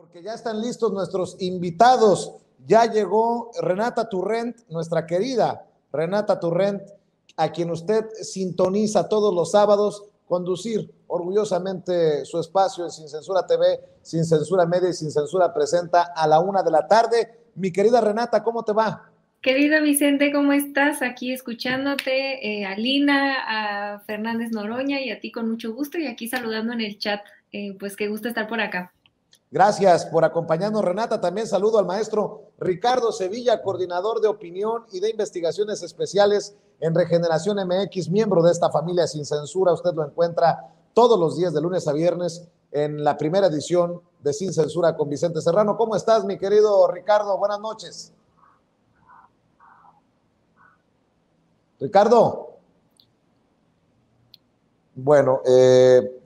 Porque ya están listos nuestros invitados. Ya llegó Renata Turrent, nuestra querida Renata Turrent, a quien usted sintoniza todos los sábados, conducir orgullosamente su espacio en Sin Censura TV, Sin Censura Media y Sin Censura Presenta a la 1 de la tarde. Mi querida Renata, ¿cómo te va? Querido Vicente, ¿cómo estás? Aquí escuchándote, a Lina, a Fernández Noroña y a ti con mucho gusto y aquí saludando en el chat. Pues qué gusto estar por acá. Gracias por acompañarnos, Renata. También saludo al maestro Ricardo Sevilla, coordinador de opinión y de investigaciones especiales en Regeneración MX, miembro de esta familia Sin Censura. Usted lo encuentra todos los días de lunes a viernes en la primera edición de Sin Censura con Vicente Serrano. ¿Cómo estás, mi querido Ricardo? Buenas noches. Ricardo. Bueno,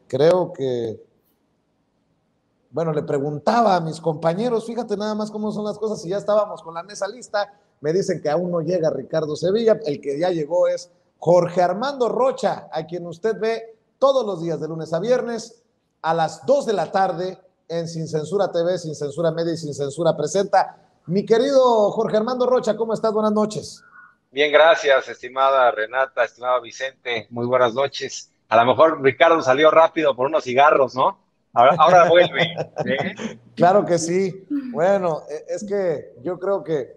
creo que bueno, le preguntaba a mis compañeros, fíjate nada más cómo son las cosas, y ya estábamos con la mesa lista, me dicen que aún no llega Ricardo Sevilla, el que ya llegó es Jorge Armando Rocha, a quien usted ve todos los días de lunes a viernes a las 2 de la tarde en Sin Censura TV, Sin Censura Media y Sin Censura Presenta. Mi querido Jorge Armando Rocha, ¿cómo estás? Buenas noches. Bien, gracias, estimada Renata, estimado Vicente, muy buenas noches. A lo mejor Ricardo salió rápido por unos cigarros, ¿no? Ahora vuelve. ¿Eh? Claro que sí. Bueno, es que yo creo que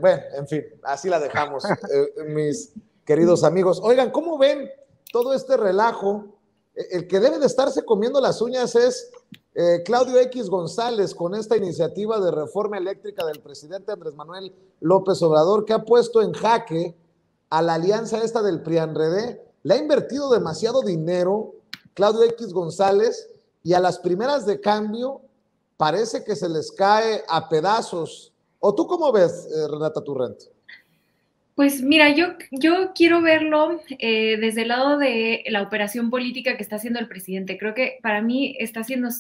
bueno, en fin, así la dejamos, mis queridos amigos. Oigan, ¿cómo ven todo este relajo? El que debe de estarse comiendo las uñas es Claudio X González con esta iniciativa de reforma eléctrica del presidente Andrés Manuel López Obrador, que ha puesto en jaque a la alianza esta del PRI-PAN-PRD. Le ha invertido demasiado dinero Claudio X González y a las primeras de cambio parece que se les cae a pedazos. ¿O tú cómo ves, Renata Turrent? Pues mira, yo quiero verlo desde el lado de la operación política que está haciendo el presidente. Creo que para mí está siendo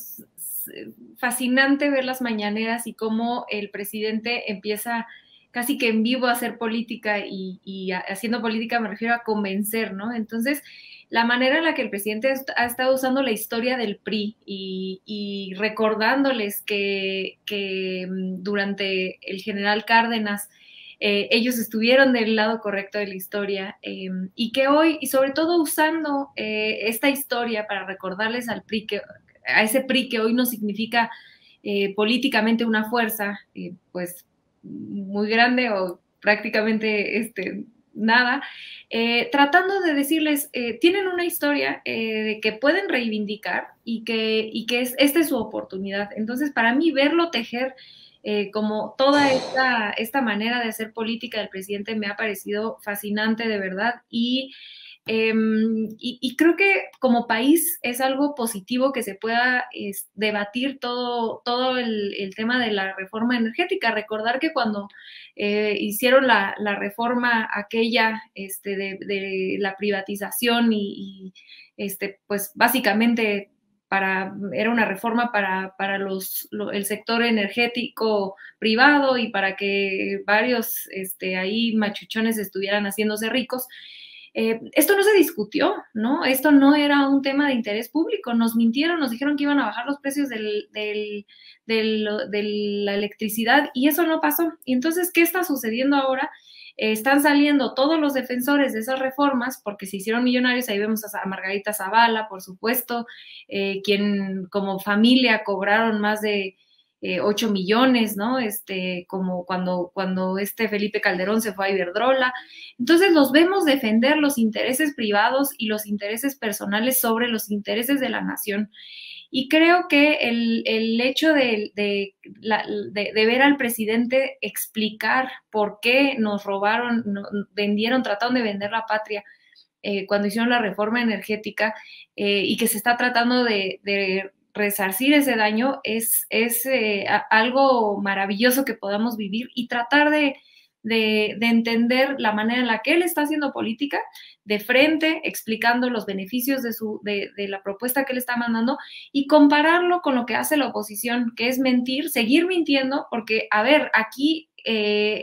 fascinante ver las mañaneras y cómo el presidente empieza casi que en vivo a hacer política y haciendo política me refiero a convencer, ¿no? Entonces, la manera en la que el presidente ha estado usando la historia del PRI y recordándoles que durante el general Cárdenas ellos estuvieron del lado correcto de la historia y que hoy, y sobre todo usando esta historia para recordarles al PRI a ese PRI que hoy no significa políticamente una fuerza, pues muy grande o prácticamente nada, tratando de decirles, tienen una historia que pueden reivindicar y que esta es su oportunidad. Entonces, para mí, verlo tejer como toda esta manera de hacer política del presidente me ha parecido fascinante de verdad y creo que como país es algo positivo que se pueda debatir todo el tema de la reforma energética. Recordar que cuando hicieron la reforma aquella de la privatización pues básicamente era una reforma para el sector energético privado y para que varios ahí machuchones estuvieran haciéndose ricos. Esto no se discutió, ¿no? Esto no era un tema de interés público. Nos mintieron, nos dijeron que iban a bajar los precios de la electricidad y eso no pasó. Y entonces, ¿qué está sucediendo ahora? Están saliendo todos los defensores de esas reformas porque se hicieron millonarios. Ahí vemos a Margarita Zavala, por supuesto, quien como familia cobraron más de 8 millones, ¿no? Como cuando Felipe Calderón se fue a Iberdrola. Entonces los vemos defender los intereses privados y los intereses personales sobre los intereses de la nación. Y creo que el hecho de ver al presidente explicar por qué nos robaron, trataron de vender la patria cuando hicieron la reforma energética y que se está tratando de resarcir ese daño, es algo maravilloso que podamos vivir y tratar de entender la manera en la que él está haciendo política de frente, explicando los beneficios de la propuesta que él está mandando y compararlo con lo que hace la oposición, que es mentir, seguir mintiendo, porque, a ver, aquí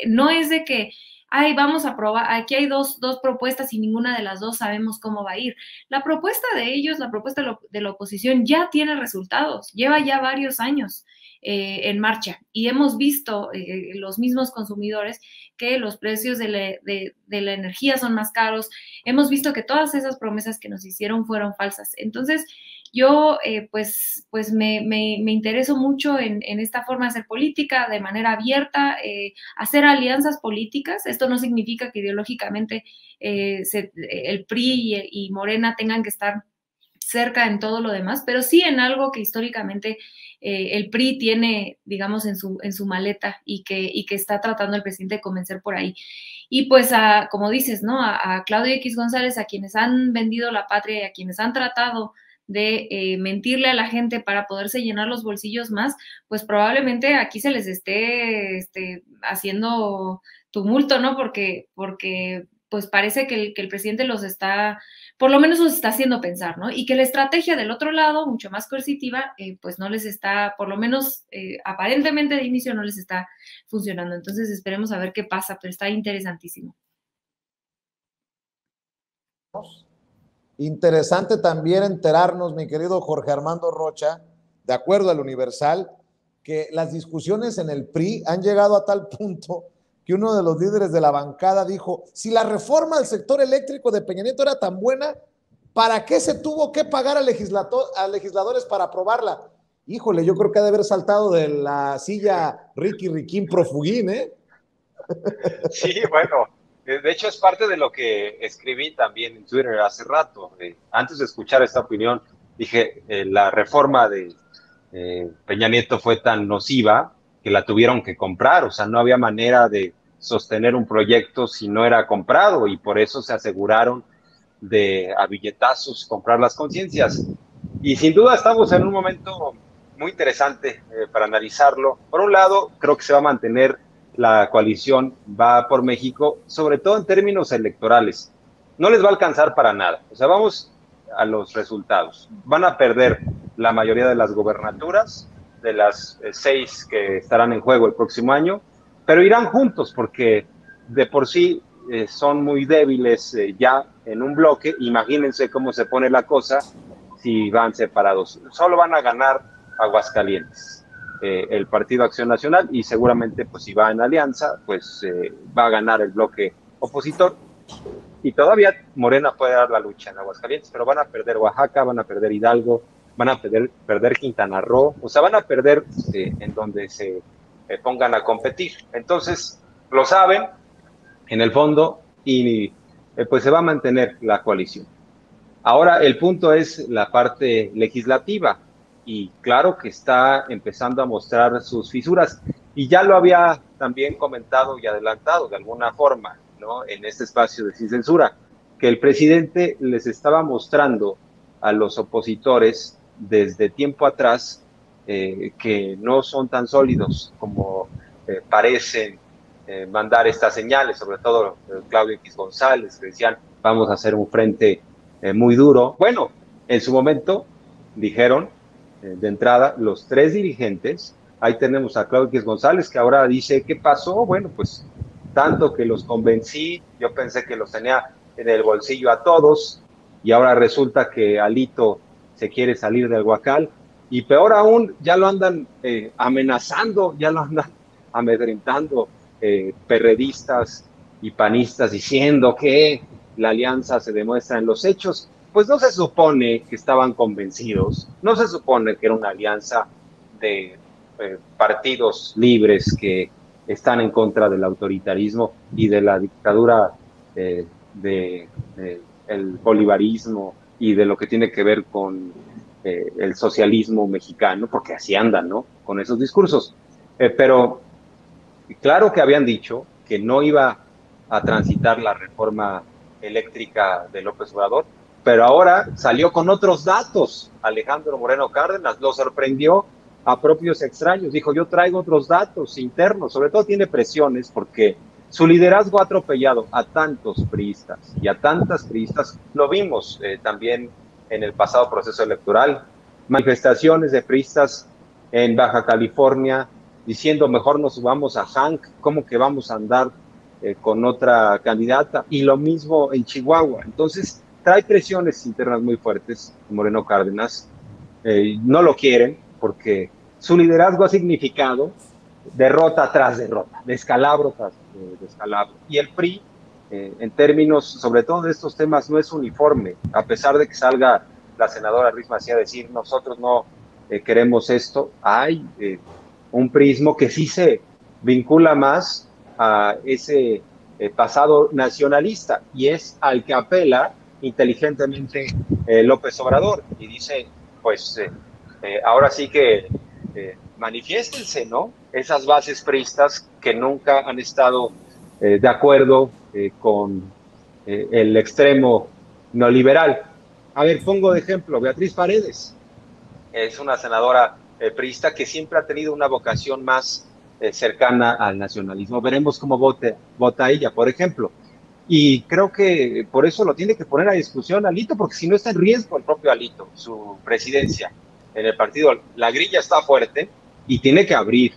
no es de que ay, vamos a probar, aquí hay dos propuestas y ninguna de las dos sabemos cómo va a ir. La propuesta de ellos, la propuesta de la oposición ya tiene resultados, lleva ya varios años. en marcha. Y hemos visto los mismos consumidores que los precios de la energía son más caros. Hemos visto que todas esas promesas que nos hicieron fueron falsas. Entonces, yo pues me intereso mucho en esta forma de hacer política de manera abierta, hacer alianzas políticas. Esto no significa que ideológicamente el PRI y Morena tengan que estar cerca en todo lo demás, pero sí en algo que históricamente el PRI tiene, digamos, en su maleta y que está tratando el presidente de convencer por ahí. Y pues, como dices, ¿no? A Claudio X González, a quienes han vendido la patria y a quienes han tratado de mentirle a la gente para poderse llenar los bolsillos más, pues probablemente aquí se les esté haciendo tumulto, ¿no? Porque pues parece que el presidente los está, por lo menos los está haciendo pensar, ¿no? Y que la estrategia del otro lado, mucho más coercitiva, pues no les está, por lo menos aparentemente de inicio no les está funcionando. Entonces esperemos a ver qué pasa, pero está interesantísimo. Interesante también enterarnos, mi querido Jorge Armando Rocha, de acuerdo al Universal, que las discusiones en el PRI han llegado a tal punto que uno de los líderes de la bancada dijo, si la reforma del sector eléctrico de Peña Nieto era tan buena, ¿para qué se tuvo que pagar a legisladores para aprobarla? Híjole, yo creo que ha de haber saltado de la silla Ricky Riquín Profugín, ¿eh? Sí, bueno, de hecho es parte de lo que escribí también en Twitter hace rato. Antes de escuchar esta opinión, dije, la reforma de Peña Nieto fue tan nociva que la tuvieron que comprar, o sea, no había manera de sostener un proyecto si no era comprado, y por eso se aseguraron de a billetazos comprar las conciencias. Y sin duda estamos en un momento muy interesante para analizarlo. Por un lado, creo que se va a mantener la coalición Va por México, sobre todo en términos electorales. No les va a alcanzar para nada. O sea, vamos a los resultados. Van a perder la mayoría de las gobernaturas, de las 6 que estarán en juego el próximo año, pero irán juntos porque de por sí son muy débiles ya en un bloque. Imagínense cómo se pone la cosa si van separados. Solo van a ganar Aguascalientes, el Partido Acción Nacional, y seguramente pues si va en alianza pues va a ganar el bloque opositor, y todavía Morena puede dar la lucha en Aguascalientes, pero van a perder Oaxaca, van a perder Hidalgo, van a perder Quintana Roo, o sea, van a perder en donde se pongan a competir. Entonces, lo saben en el fondo, y pues se va a mantener la coalición. Ahora, el punto es la parte legislativa, y claro que está empezando a mostrar sus fisuras, y ya lo había también comentado y adelantado de alguna forma, ¿no? En este espacio de Sin Censura, que el presidente les estaba mostrando a los opositores desde tiempo atrás que no son tan sólidos como parecen mandar estas señales, sobre todo Claudio X González, que decían, vamos a hacer un frente muy duro. Bueno, en su momento dijeron, de entrada, los 3 dirigentes, ahí tenemos a Claudio X González, que ahora dice, ¿qué pasó? Bueno, pues tanto que los convencí, yo pensé que los tenía en el bolsillo a todos, y ahora resulta que Alito se quiere salir del Huacal, y peor aún, ya lo andan amenazando, ya lo andan amedrentando perredistas y panistas, diciendo que la alianza se demuestra en los hechos. Pues no se supone que estaban convencidos, no se supone que era una alianza de partidos libres que están en contra del autoritarismo y de la dictadura del bolivarismo y de lo que tiene que ver con el socialismo mexicano, porque así andan, ¿no? Con esos discursos. Pero claro que habían dicho que no iba a transitar la reforma eléctrica de López Obrador, pero ahora salió con otros datos. Alejandro Moreno Cárdenas lo sorprendió a propios extraños, dijo, yo traigo otros datos internos, sobre todo tiene presiones porque su liderazgo ha atropellado a tantos priistas y a tantas priistas. Lo vimos también en el pasado proceso electoral, manifestaciones de priistas en Baja California diciendo, mejor nos subamos a Hank, ¿cómo que vamos a andar con otra candidata? Y lo mismo en Chihuahua. Entonces trae presiones internas muy fuertes Moreno Cárdenas. No lo quieren porque su liderazgo ha significado derrota tras derrota, descalabro tras descalabro. Y el PRI, en términos, sobre todo de estos temas, no es uniforme, a pesar de que salga la senadora Ruiz Massieu a decir, nosotros no queremos esto, hay un prismo que sí se vincula más a ese pasado nacionalista, y es al que apela inteligentemente López Obrador, y dice, pues ahora sí que manifiéstense, ¿no? Esas bases priistas que nunca han estado de acuerdo con el extremo neoliberal. A ver, pongo de ejemplo, Beatriz Paredes es una senadora priista que siempre ha tenido una vocación más cercana al nacionalismo. Veremos cómo vota ella, por ejemplo. Y creo que por eso lo tiene que poner a discusión Alito, porque si no está en riesgo el propio Alito, su presidencia en el partido. La grilla está fuerte y tiene que abrir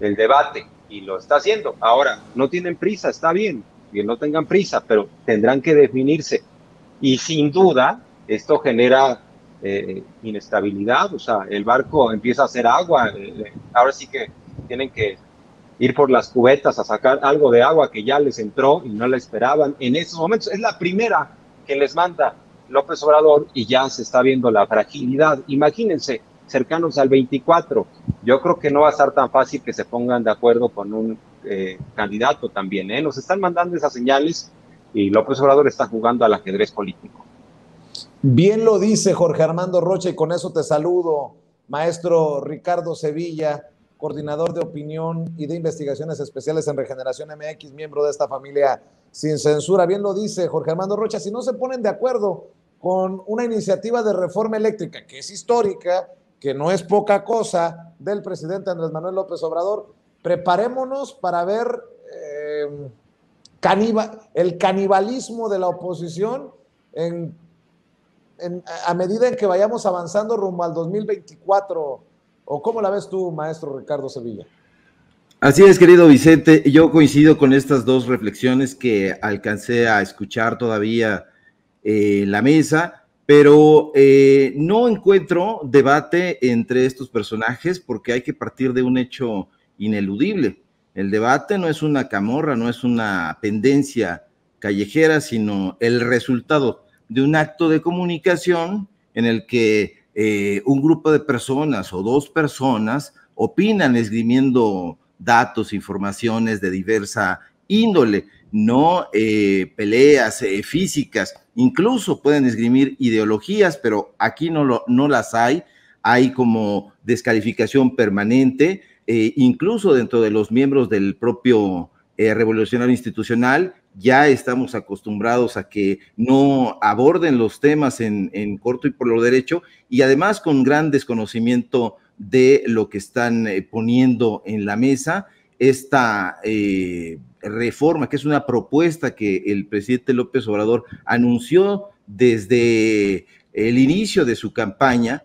el debate, y lo está haciendo. Ahora, no tienen prisa, está bien, que no tengan prisa, pero tendrán que definirse. Y sin duda, esto genera inestabilidad, o sea, el barco empieza a hacer agua, ahora sí que tienen que ir por las cubetas a sacar algo de agua que ya les entró y no la esperaban en esos momentos. Es la primera que les manda López Obrador y ya se está viendo la fragilidad. Imagínense, cercanos al 24, yo creo que no va a estar tan fácil que se pongan de acuerdo con un candidato también, Nos están mandando esas señales y López Obrador está jugando al ajedrez político. Bien lo dice Jorge Armando Rocha, y con eso te saludo, maestro Ricardo Sevilla, coordinador de opinión y de investigaciones especiales en Regeneración MX, miembro de esta familia sin censura. Bien lo dice Jorge Armando Rocha, si no se ponen de acuerdo con una iniciativa de reforma eléctrica que es histórica, que no es poca cosa, del presidente Andrés Manuel López Obrador, preparémonos para ver el canibalismo de la oposición a medida en que vayamos avanzando rumbo al 2024. ¿O cómo la ves tú, maestro Ricardo Sevilla? Así es, querido Vicente, yo coincido con estas dos reflexiones que alcancé a escuchar todavía en la mesa, pero no encuentro debate entre estos personajes porque hay que partir de un hecho ineludible. El debate no es una camorra, no es una pendencia callejera, sino el resultado de un acto de comunicación en el que un grupo de personas o dos personas opinan esgrimiendo datos, informaciones de diversa índole, no peleas físicas, incluso pueden esgrimir ideologías, pero aquí no las hay como descalificación permanente, incluso dentro de los miembros del propio Revolucionario Institucional. Ya estamos acostumbrados a que no aborden los temas en corto y por lo derecho, y además con gran desconocimiento de lo que están poniendo en la mesa. Esta reforma, que es una propuesta que el presidente López Obrador anunció desde el inicio de su campaña,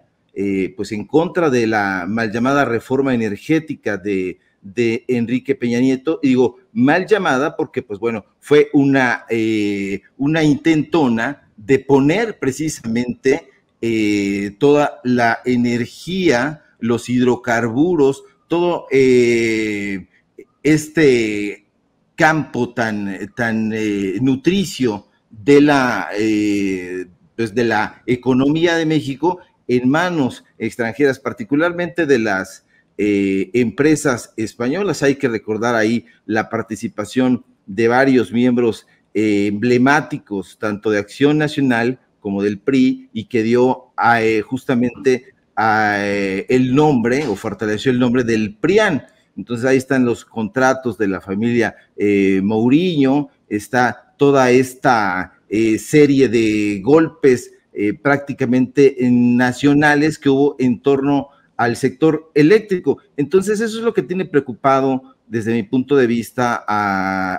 pues en contra de la mal llamada reforma energética de Enrique Peña Nieto. Y digo mal llamada porque, pues bueno, fue una intentona de poner precisamente toda la energía, los hidrocarburos, todo este campo tan nutricio de la economía de México en manos extranjeras, particularmente de las empresas españolas. Hay que recordar ahí la participación de varios miembros emblemáticos, tanto de Acción Nacional como del PRI, y que dio justamente el nombre, o fortaleció el nombre del PRIAN. Entonces ahí están los contratos de la familia Mourinho, está toda esta serie de golpes prácticamente nacionales que hubo en torno al sector eléctrico. Entonces eso es lo que tiene preocupado desde mi punto de vista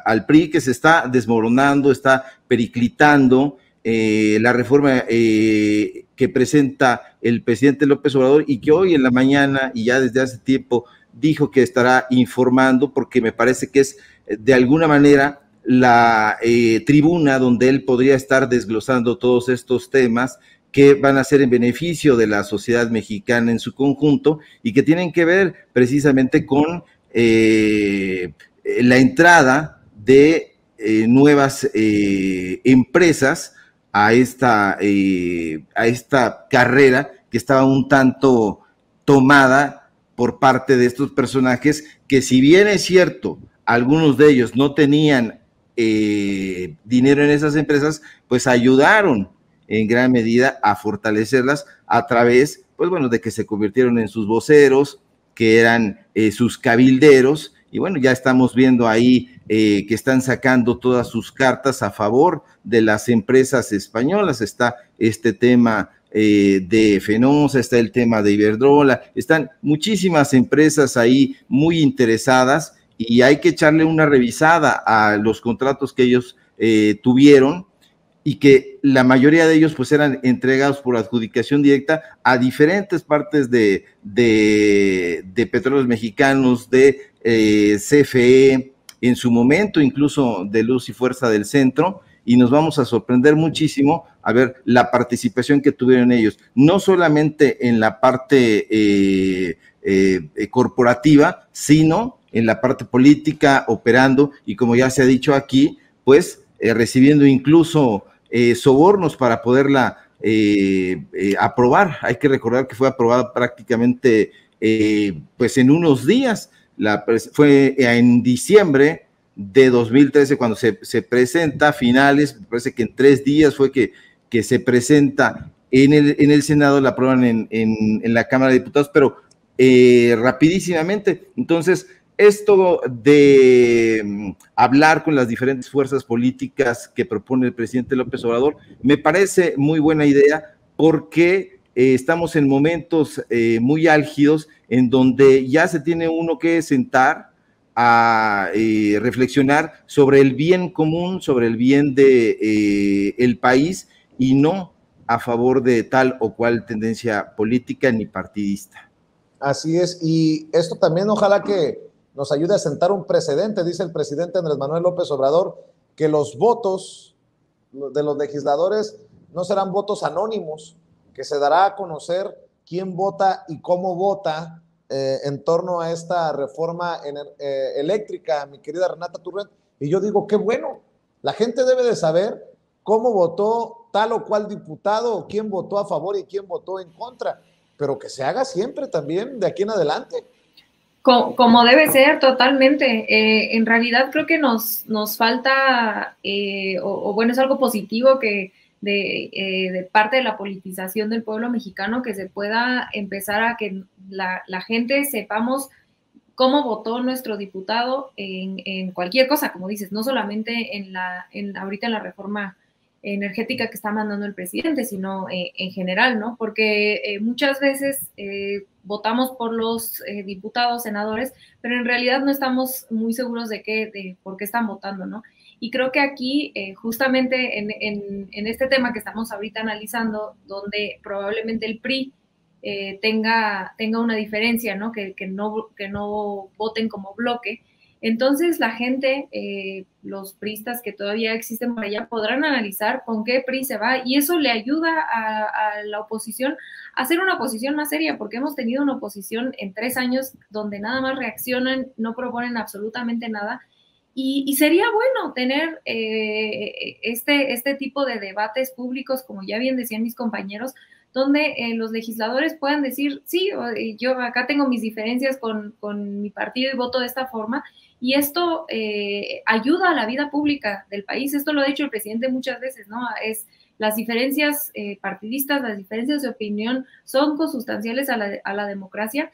al PRI, que se está desmoronando, está periclitando la reforma que presenta el presidente López Obrador, y que hoy en la mañana y ya desde hace tiempo dijo que estará informando, porque me parece que es de alguna manera la tribuna donde él podría estar desglosando todos estos temas que van a ser en beneficio de la sociedad mexicana en su conjunto y que tienen que ver precisamente con la entrada de nuevas empresas a esta carrera que estaba un tanto tomada por parte de estos personajes que, si bien es cierto, algunos de ellos no tenían dinero en esas empresas, pues ayudaron en gran medida a fortalecerlas a través, pues bueno, de que se convirtieron en sus voceros, que eran sus cabilderos, y bueno, ya estamos viendo ahí que están sacando todas sus cartas a favor de las empresas españolas. Está este tema de Fenosa, está el tema de Iberdrola, están muchísimas empresas ahí muy interesadas y hay que echarle una revisada a los contratos que ellos tuvieron y que la mayoría de ellos pues eran entregados por adjudicación directa a diferentes partes de Petróleos Mexicanos, de CFE, en su momento incluso de Luz y Fuerza del Centro, y nos vamos a sorprender muchísimo a ver la participación que tuvieron ellos, no solamente en la parte corporativa, sino en la parte política, operando, y como ya se ha dicho aquí, pues recibiendo incluso sobornos para poderla aprobar. Hay que recordar que fue aprobada prácticamente pues en unos días. Fue en diciembre de 2013 cuando se presenta a finales, me parece que en 3 días fue que se presenta en el Senado, la aprueban en la Cámara de Diputados, pero rapidísimamente. Entonces, esto de hablar con las diferentes fuerzas políticas que propone el presidente López Obrador me parece muy buena idea, porque estamos en momentos muy álgidos en donde ya se tiene uno que sentar a reflexionar sobre el bien común, sobre el bien de el país, y no a favor de tal o cual tendencia política ni partidista. Así es, y esto también ojalá que nos ayude a sentar un precedente. Dice el presidente Andrés Manuel López Obrador que los votos de los legisladores no serán votos anónimos, que se dará a conocer quién vota y cómo vota en torno a esta reforma eléctrica, mi querida Renata Turrent. Y yo digo, qué bueno, la gente debe de saber cómo votó tal o cual diputado, quién votó a favor y quién votó en contra, pero que se haga siempre también de aquí en adelante. Como debe ser, totalmente. En realidad creo que nos falta, bueno, es algo positivo que de parte de la politización del pueblo mexicano, que se pueda empezar a que la gente sepamos cómo votó nuestro diputado en cualquier cosa, como dices, no solamente ahorita en la reforma energética que está mandando el presidente, sino en general, ¿no? Porque muchas veces votamos por los diputados, senadores, pero en realidad no estamos muy seguros de por qué están votando, ¿no? Y creo que aquí, justamente en este tema que estamos ahorita analizando, donde probablemente el PRI tenga una diferencia, ¿no? Que no voten como bloque. Entonces la gente, los priistas que todavía existen por allá, podrán analizar con qué PRI se va, y eso le ayuda a la oposición a hacer una oposición más seria, porque hemos tenido una oposición en 3 años donde nada más reaccionan, no proponen absolutamente nada, y sería bueno tener este tipo de debates públicos, como ya bien decían mis compañeros, donde los legisladores puedan decir, sí, yo acá tengo mis diferencias con mi partido y voto de esta forma, y esto ayuda a la vida pública del país. Esto lo ha dicho el presidente muchas veces, ¿no? Las diferencias partidistas, las diferencias de opinión son consustanciales a la democracia.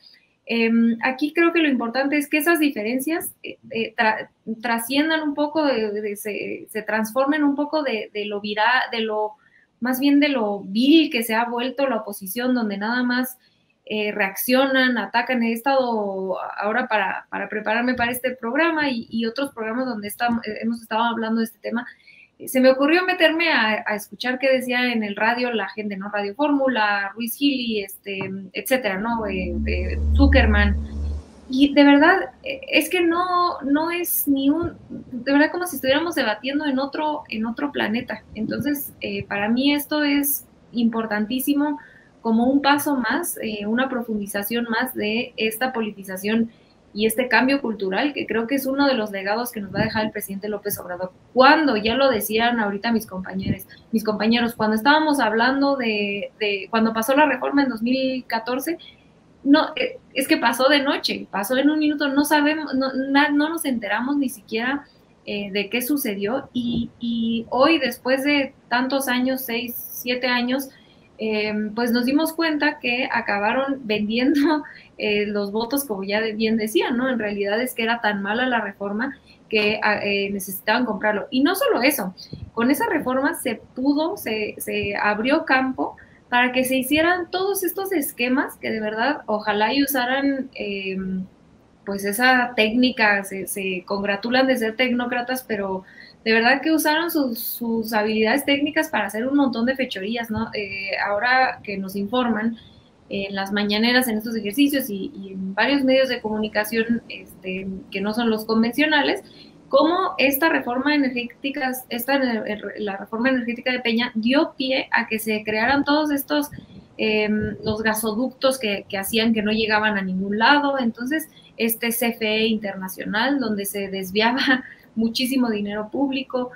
Aquí creo que lo importante es que esas diferencias trasciendan un poco, se transformen un poco de lo viral, más bien de lo vil que se ha vuelto la oposición, donde nada más reaccionan, atacan. He estado ahora para prepararme para este programa y otros programas donde hemos estado hablando de este tema. Se me ocurrió meterme a escuchar qué decía en el radio la gente, ¿no? Radio Fórmula, Ruiz Gili, etcétera, ¿no? Zuckerman. Y de verdad, es que no es de verdad como si estuviéramos debatiendo en otro planeta. Entonces, para mí esto es importantísimo como un paso más, una profundización más de esta politización y este cambio cultural, que creo que es uno de los legados que nos va a dejar el presidente López Obrador. Cuando, ya lo decían ahorita mis compañeros, cuando estábamos hablando cuando pasó la reforma en 2014, no, es que pasó de noche, pasó en un minuto, no sabemos, no nos enteramos ni siquiera de qué sucedió, y hoy, después de tantos años, 6, 7 años, pues nos dimos cuenta que acabaron vendiendo los votos, como ya bien decían, ¿no? En realidad es que era tan mala la reforma que necesitaban comprarlo. Y no solo eso, con esa reforma se abrió campo para que se hicieran todos estos esquemas que de verdad ojalá y usaran pues esa técnica, se congratulan de ser tecnócratas, pero de verdad que usaron sus habilidades técnicas para hacer un montón de fechorías, ¿no? Ahora que nos informan en las mañaneras, en estos ejercicios y en varios medios de comunicación que no son los convencionales, cómo esta reforma energética, la reforma energética de Peña dio pie a que se crearan todos estos, los gasoductos que hacían que no llegaban a ningún lado. Entonces, este CFE internacional, donde se desviaba muchísimo dinero público,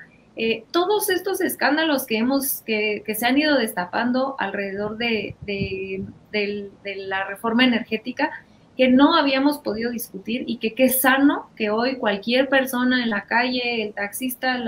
todos estos escándalos que se han ido destapando alrededor de la reforma energética, que no habíamos podido discutir, y que qué sano que hoy cualquier persona en la calle, el taxista,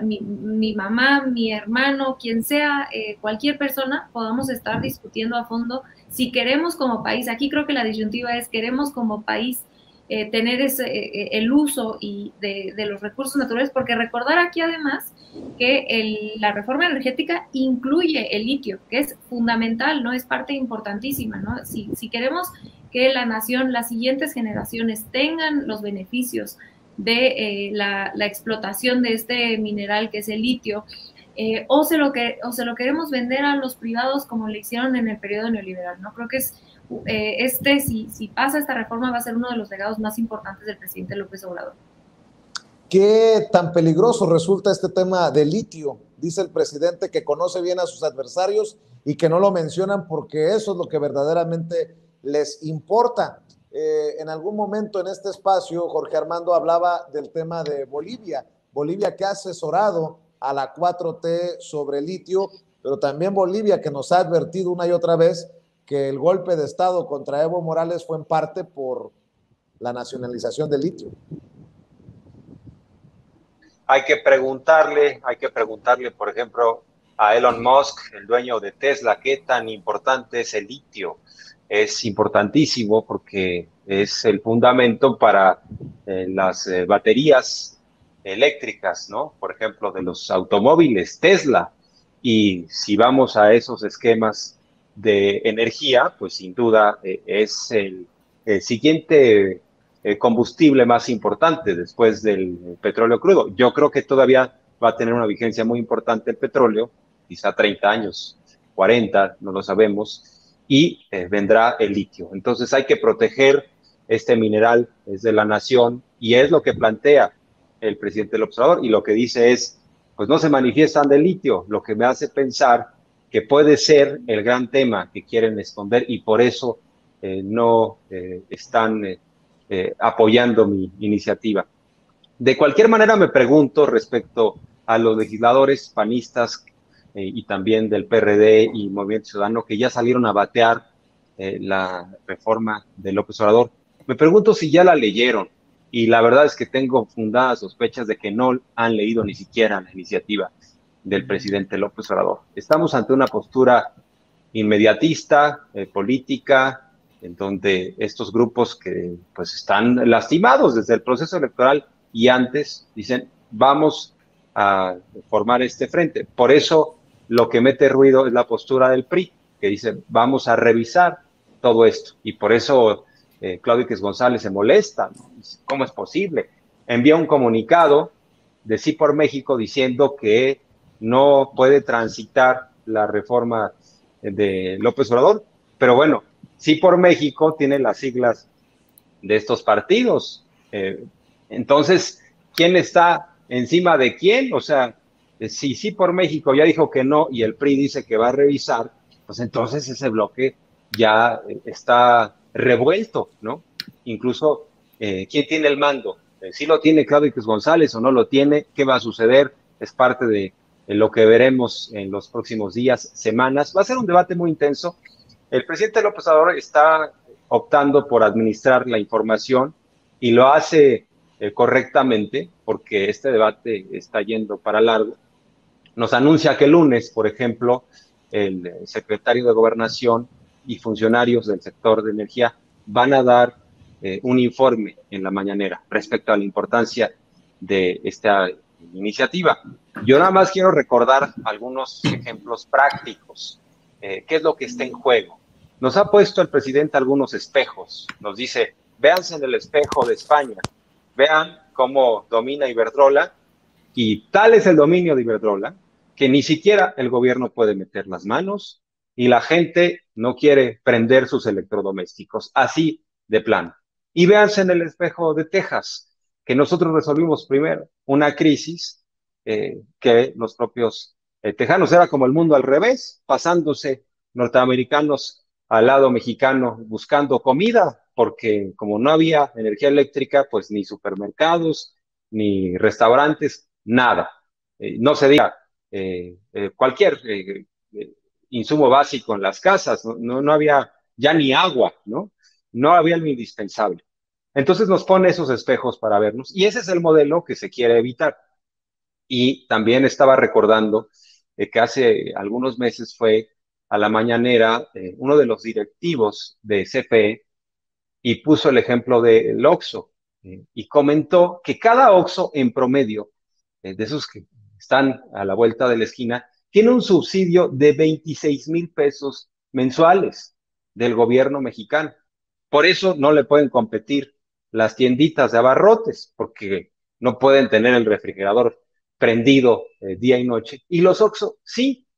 mi mamá, mi hermano, quien sea, cualquier persona, podamos estar discutiendo a fondo si queremos como país. Aquí creo que la disyuntiva es: queremos como país tener el uso de los recursos naturales, porque recordar aquí además que la reforma energética incluye el litio, que es fundamental, ¿no? Es parte importantísima, ¿no? Si queremos que la nación, las siguientes generaciones tengan los beneficios de la explotación de este mineral que es el litio, o se lo queremos vender a los privados como le hicieron en el periodo neoliberal, ¿no? Creo que si pasa esta reforma, va a ser uno de los legados más importantes del presidente López Obrador. ¿Qué tan peligroso resulta este tema del litio? Dice el presidente que conoce bien a sus adversarios y que no lo mencionan porque eso es lo que verdaderamente les importa. En algún momento en este espacio, Jorge Armando hablaba del tema de Bolivia que ha asesorado a la 4T sobre el litio, pero también Bolivia que nos ha advertido una y otra vez que el golpe de Estado contra Evo Morales fue en parte por la nacionalización del litio. Hay que preguntarle, por ejemplo, a Elon Musk, el dueño de Tesla, qué tan importante es el litio. Es importantísimo porque es el fundamento para las baterías eléctricas, ¿no? Por ejemplo, de los automóviles Tesla. Y si vamos a esos esquemas de energía, pues sin duda es el siguiente combustible más importante después del petróleo crudo. Yo creo que todavía va a tener una vigencia muy importante el petróleo, quizá 30 años, 40, no lo sabemos, y vendrá el litio. Entonces hay que proteger este mineral, es de la nación, y es lo que plantea el presidente López Obrador, y lo que dice es, pues no se manifiestan del litio, lo que me hace pensar que puede ser el gran tema que quieren esconder, y por eso no están apoyando mi iniciativa. De cualquier manera, me pregunto respecto a los legisladores panistas y también del PRD y Movimiento Ciudadano que ya salieron a batear la reforma de López Obrador. Me pregunto si ya la leyeron, y la verdad es que tengo fundadas sospechas de que no han leído ni siquiera la iniciativa del presidente López Obrador. Estamos ante una postura inmediatista, política, en donde estos grupos que pues están lastimados desde el proceso electoral y antes dicen, vamos a formar este frente. Por eso lo que mete ruido es la postura del PRI, que dice, vamos a revisar todo esto. Y por eso Claudio X González se molesta, ¿no? ¿Cómo es posible? Envía un comunicado de Sí por México diciendo que no puede transitar la reforma de López Obrador, pero bueno, Sí por México tiene las siglas de estos partidos. Entonces, ¿quién está encima de quién? O sea, si sí por México ya dijo que no y el PRI dice que va a revisar, pues entonces ese bloque ya está revuelto, ¿no? Incluso, ¿quién tiene el mando? ¿Sí lo tiene Claudio X González o no lo tiene? ¿Qué va a suceder? Es parte de lo que veremos en los próximos días, semanas. Va a ser un debate muy intenso. El presidente López Obrador está optando por administrar la información y lo hace correctamente, porque este debate está yendo para largo. Nos anuncia que el lunes, por ejemplo, el secretario de Gobernación y funcionarios del sector de energía van a dar un informe en la mañanera respecto a la importancia de esta iniciativa. Yo nada más quiero recordar algunos ejemplos prácticos. ¿Qué es lo que está en juego? Nos ha puesto el presidente algunos espejos. Nos dice, véanse en el espejo de España, vean cómo domina Iberdrola, y tal es el dominio de Iberdrola que ni siquiera el gobierno puede meter las manos y la gente no quiere prender sus electrodomésticos, así de plano. Y véanse en el espejo de Texas, que nosotros resolvimos primero una crisis que los propios tejanos. Era como el mundo al revés, pasándose norteamericanos al lado mexicano buscando comida, porque como no había energía eléctrica, pues ni supermercados, ni restaurantes, nada. No se diga cualquier insumo básico en las casas, no había ya ni agua, ¿no? No había lo indispensable. Entonces nos pone esos espejos para vernos y ese es el modelo que se quiere evitar. Y también estaba recordando que hace algunos meses fue a la mañanera uno de los directivos de CFE y puso el ejemplo del Oxxo y comentó que cada Oxxo en promedio, de esos que están a la vuelta de la esquina, tiene un subsidio de 26,000 pesos mensuales del gobierno mexicano. Por eso no le pueden competir las tienditas de abarrotes, porque no pueden tener el refrigerador prendido día y noche. Y los Oxxo sí.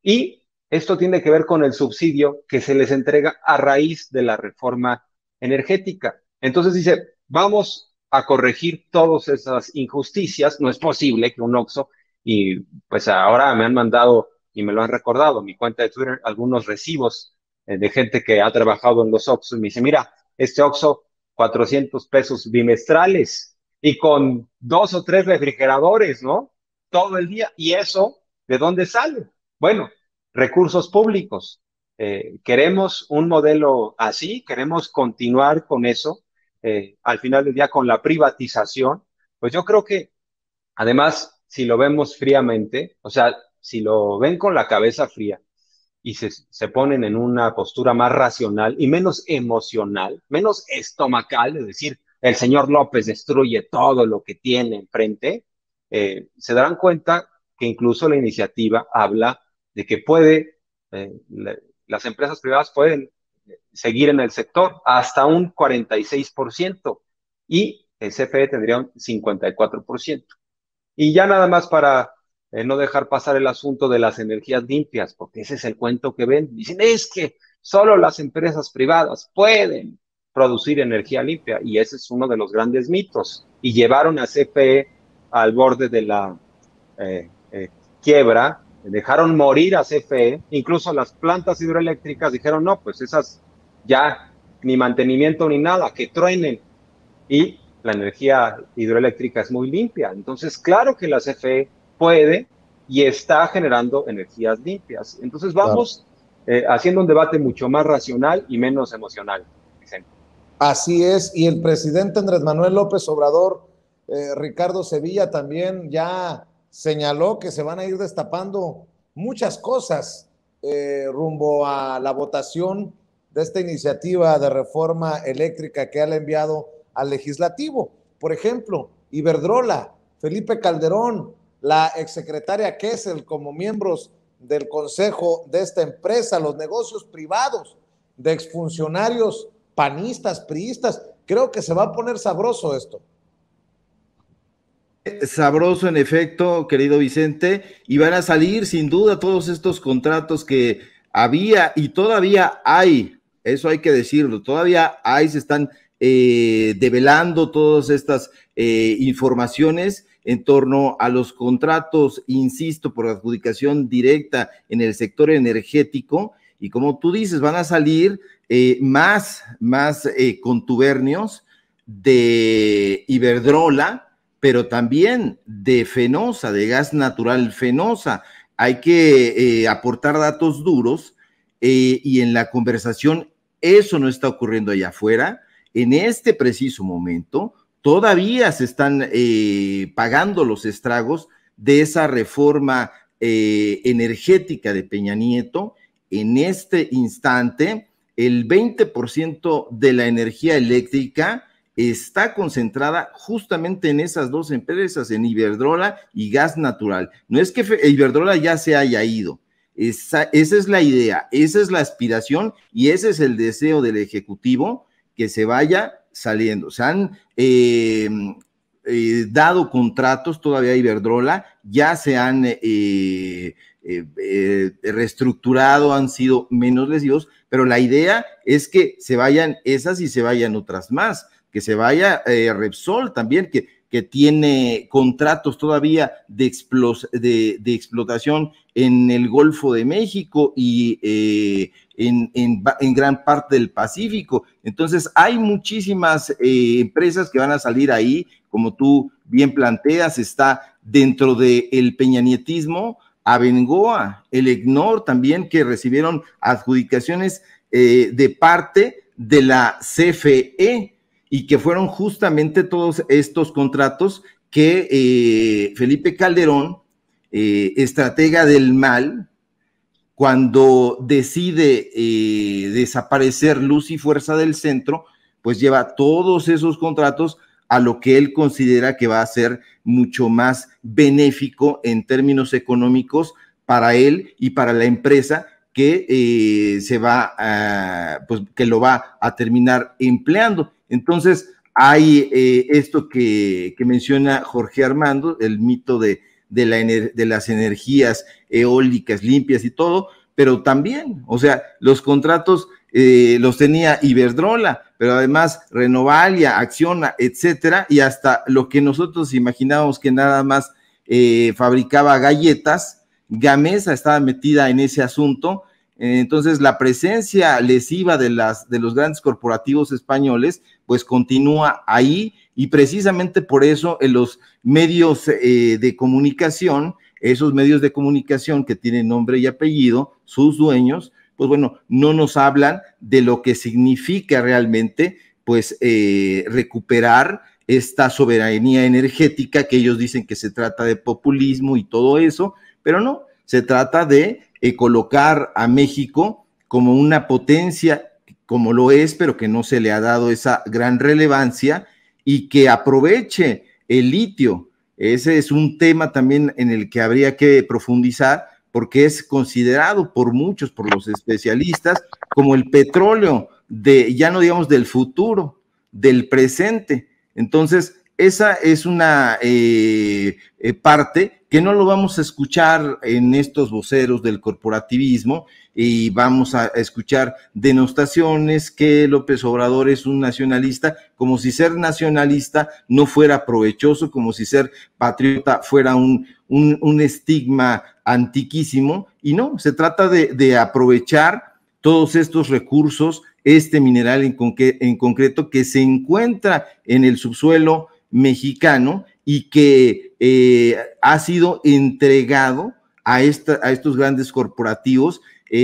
Y esto tiene que ver con el subsidio que se les entrega a raíz de la reforma energética. Entonces dice, vamos a corregir todas esas injusticias. No es posible que un Oxxo, y pues ahora me han mandado y me lo han recordado, mi cuenta de Twitter, algunos recibos de gente que ha trabajado en los Oxxo y me dice, mira, este Oxxo, 400 pesos bimestrales y con 2 o 3 refrigeradores, ¿no? Todo el día. ¿Y eso de dónde sale? Bueno, recursos públicos. Queremos un modelo así, queremos continuar con eso, al final del día con la privatización. Pues yo creo que además, si lo vemos fríamente, o sea, si lo ven con la cabeza fría y se ponen en una postura más racional y menos emocional, menos estomacal, es decir, el señor López destruye todo lo que tiene enfrente, se darán cuenta que incluso la iniciativa habla de que las empresas privadas pueden seguir en el sector hasta un 46% y el CFE tendría un 54%. Y ya nada más para no dejar pasar el asunto de las energías limpias, porque ese es el cuento que ven. Dicen, es que solo las empresas privadas pueden producir energía limpia, y ese es uno de los grandes mitos. Y llevaron a CFE al borde de la quiebra, dejaron morir a CFE, incluso las plantas hidroeléctricas dijeron, no, pues esas ya ni mantenimiento ni nada, que truenen. Y la energía hidroeléctrica es muy limpia. Entonces, claro que la CFE puede y está generando energías limpias. Entonces, vamos haciendo un debate mucho más racional y menos emocional, Vicente. Así es, y el presidente Andrés Manuel López Obrador, Ricardo Sevilla, también ya señaló que se van a ir destapando muchas cosas rumbo a la votación de esta iniciativa de reforma eléctrica que ha enviado al legislativo. Por ejemplo, Iberdrola, Felipe Calderón, la exsecretaria Kessel como miembros del consejo de esta empresa, los negocios privados de exfuncionarios panistas, priistas. Creo que se va a poner sabroso esto. Sabroso, en efecto, querido Vicente, y van a salir sin duda todos estos contratos que había y todavía hay, eso hay que decirlo, todavía hay, se están develando todas estas informaciones en torno a los contratos, insisto, por adjudicación directa en el sector energético, y como tú dices, van a salir más contubernios de Iberdrola, pero también de Fenosa, de gas natural Fenosa. Hay que aportar datos duros y en la conversación eso no está ocurriendo allá afuera. En este preciso momento todavía se están pagando los estragos de esa reforma energética de Peña Nieto. En este instante, el 20% de la energía eléctrica está concentrada justamente en esas dos empresas, en Iberdrola y Gas Natural. No es que Iberdrola ya se haya ido, esa es la idea, esa es la aspiración y ese es el deseo del Ejecutivo, que se vaya saliendo. Se han dado contratos todavía a Iberdrola, ya se han reestructurado, han sido menos lesivos, pero la idea es que se vayan esas y se vayan otras más, que se vaya Repsol también, que tiene contratos todavía de explotación en el Golfo de México y en gran parte del Pacífico. Entonces hay muchísimas empresas que van a salir ahí, como tú bien planteas, está dentro del peñanietismo Abengoa, el EGNOR también, que recibieron adjudicaciones de parte de la CFE, y que fueron justamente todos estos contratos que Felipe Calderón, estratega del mal, cuando decide desaparecer Luz y Fuerza del Centro, pues lleva todos esos contratos a lo que él considera que va a ser mucho más benéfico en términos económicos para él y para la empresa que se va pues que lo va a terminar empleando. Entonces hay esto que menciona Jorge Armando, el mito de las energías eólicas limpias y todo, pero también, o sea, los contratos los tenía Iberdrola, pero además Renovalia, Acciona, etcétera, y hasta lo que nosotros imaginábamos que nada más fabricaba galletas, Gamesa estaba metida en ese asunto. Entonces la presencia lesiva de los grandes corporativos españoles pues continúa ahí, y precisamente por eso en los medios de comunicación, esos medios de comunicación que tienen nombre y apellido, sus dueños, pues bueno, no nos hablan de lo que significa realmente pues recuperar esta soberanía energética, que ellos dicen que se trata de populismo y todo eso, pero no, se trata de colocar a México como una potencia, como lo es, pero que no se le ha dado esa gran relevancia, y que aproveche el litio. Ese es un tema también en el que habría que profundizar, porque es considerado por muchos, por los especialistas, como el petróleo ya no digamos del futuro, del presente. Entonces, esa es una parte que no lo vamos a escuchar en estos voceros del corporativismo, y vamos a escuchar denostaciones que López Obrador es un nacionalista, como si ser nacionalista no fuera provechoso, como si ser patriota fuera un estigma antiquísimo, y no, se trata de aprovechar todos estos recursos, este mineral en concreto que se encuentra en el subsuelo mexicano y que ha sido entregado a estos grandes corporativos.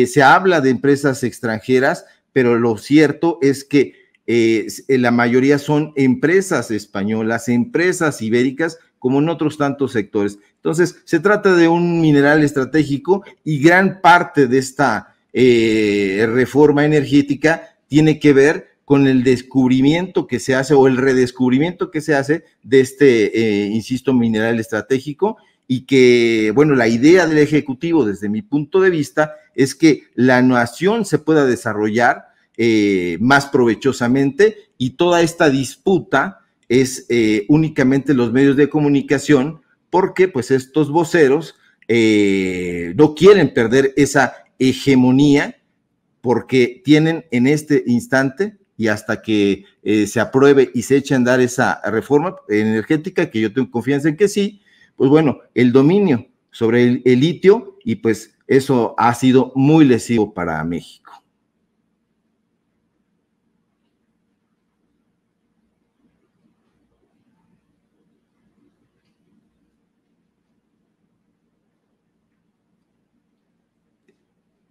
Se habla de empresas extranjeras, pero lo cierto es que la mayoría son empresas españolas, empresas ibéricas, como en otros tantos sectores. Entonces, se trata de un mineral estratégico, y gran parte de esta reforma energética tiene que ver con el descubrimiento que se hace o el redescubrimiento que se hace de este, insisto, mineral estratégico, y que, bueno, la idea del Ejecutivo, desde mi punto de vista, es que la nación se pueda desarrollar más provechosamente, y toda esta disputa es únicamente los medios de comunicación, porque pues estos voceros no quieren perder esa hegemonía, porque tienen en este instante y hasta que se apruebe y se eche a andar esa reforma energética, que yo tengo confianza en que sí, pues bueno, el dominio sobre el litio, y pues eso ha sido muy lesivo para México.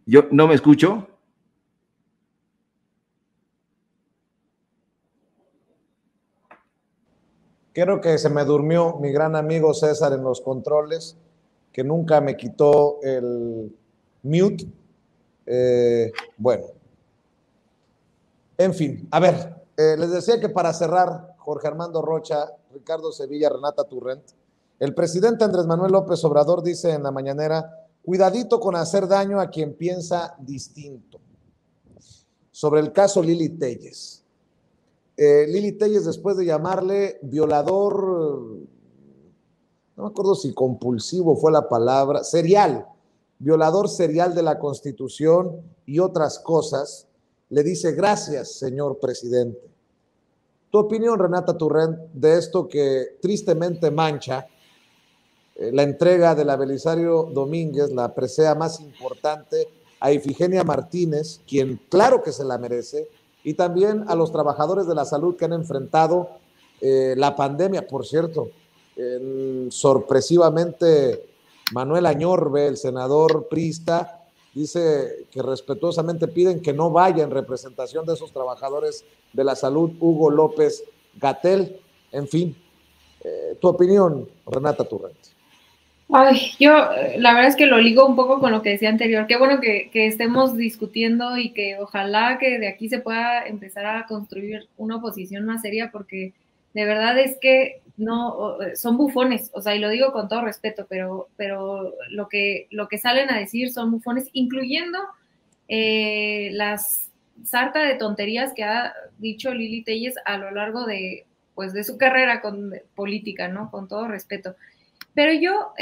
Yo no me escucho. Creo que se me durmió mi gran amigo César en los controles, que nunca me quitó el mute. Bueno, en fin, a ver, les decía que para cerrar, Jorge Armando Rocha, Ricardo Sevilla, Renata Turrent, el presidente Andrés Manuel López Obrador dice en la mañanera: cuidadito con hacer daño a quien piensa distinto. Sobre el caso Lili Téllez. Lili Téllez, después de llamarle violador, no me acuerdo si compulsivo fue la palabra, serial, violador serial de la Constitución y otras cosas, le dice: gracias, señor presidente. Tu opinión, Renata Turrent, de esto que tristemente mancha la entrega de la Belisario Domínguez, la presea más importante, a Ifigenia Martínez, quien claro que se la merece, y también a los trabajadores de la salud que han enfrentado la pandemia. Por cierto, sorpresivamente Manuel Añorbe, el senador priista, dice que respetuosamente piden que no vaya en representación de esos trabajadores de la salud Hugo López-Gatell. En fin, tu opinión, Renata Turrent. Ay, yo la verdad es que lo ligo un poco con lo que decía anterior. Qué bueno que estemos discutiendo y que ojalá que de aquí se pueda empezar a construir una oposición más seria, porque de verdad es que no, son bufones, o sea, y lo digo con todo respeto, pero lo que salen a decir son bufones, incluyendo las sarta de tonterías que ha dicho Lili Téllez a lo largo de, pues, de su carrera política, ¿no? Con todo respeto. Pero yo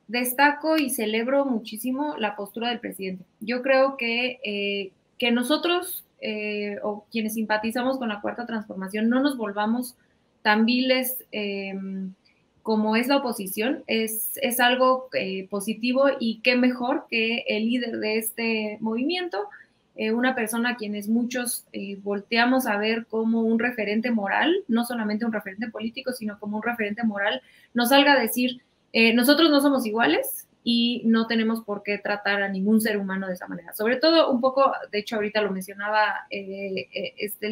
destaco y celebro muchísimo la postura del presidente. Yo creo que nosotros, o quienes simpatizamos con la Cuarta Transformación, no nos volvamos tan viles como es la oposición. Es algo positivo, y qué mejor que el líder de este movimiento, una persona a quienes muchos volteamos a ver como un referente moral, no solamente un referente político, sino como un referente moral, nos salga a decir: nosotros no somos iguales y no tenemos por qué tratar a ningún ser humano de esa manera. Sobre todo, un poco, de hecho ahorita lo mencionaba el